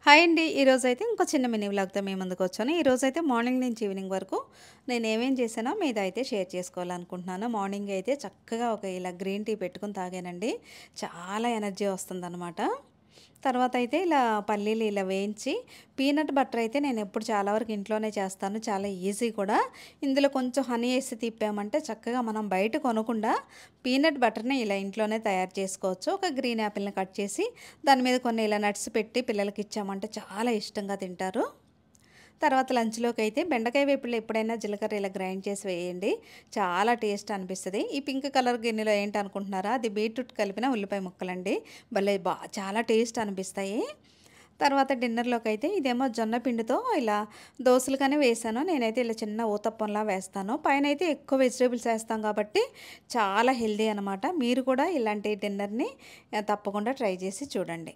Hi అండి. ఈరోజైతే ఇంకో చిన్న మినీ వ్లాగ్‌తో మీ ముందుకొచ్చాను. ఈరోజైతే మార్నింగ్ నుంచి ఈవినింగ్ వరకు నేనేమేం చేశానో మీతో అయితే షేర్ చేసుకోవాలనుకుంటున్నాను. మార్నింగ్ అయితే చక్కగా ఒక ఇలా గ్రీన్ టీ పెట్టుకొని తాగానండి. చాలా ఎనర్జీ వస్తుందనమాట. తర్వాత అయితే ఇలా పల్లీలు ఇలా వేయించి పీనట్ బటర్ అయితే నేను ఎప్పుడు చాలా వరకు ఇంట్లోనే చేస్తాను. చాలా ఈజీ కూడా. ఇందులో కొంచెం హనీ ఏసి తిప్పామంటే చక్కగా మనం బయట కొనకుండా పీనట్ బటర్‌ని ఇలా ఇంట్లోనే తయారు చేసుకోవచ్చు. ఒక గ్రీన్ యాపిల్‌ని కట్ చేసి దాని మీద కొన్ని ఇలా నట్స్ పెట్టి పిల్లలకి ఇచ్చామంటే చాలా ఇష్టంగా తింటారు. తర్వాత లంచ్‌లోకి అయితే బెండకాయ వేపుళ్ళు ఎప్పుడైనా జీలకర్ర ఇలా గ్రైండ్ చేసి వేయండి. చాలా టేస్ట్ అనిపిస్తది. ఈ పింక్ కలర్ గిన్నెలో ఏంటనుకుంటున్నారా? అది బీట్రూట్ కలిపిన ఉల్లిపాయ ముక్కలండి. భలే చాలా టేస్ట్ అనిపిస్తాయి. తర్వాత డిన్నర్‌లోకి అయితే ఇదేమో జొన్న పిండితో ఇలా దోసలుగానే వేశాను. నేనైతే ఇలా చిన్న ఊతప్పంలా వేస్తాను. పైనైతే ఎక్కువ వెజిటబుల్స్ ఏస్తాం కాబట్టి చాలా హెల్తీ అనమాట. మీరు కూడా ఇలాంటి డిన్నర్‌ని తప్పకుండా ట్రై చేసి చూడండి.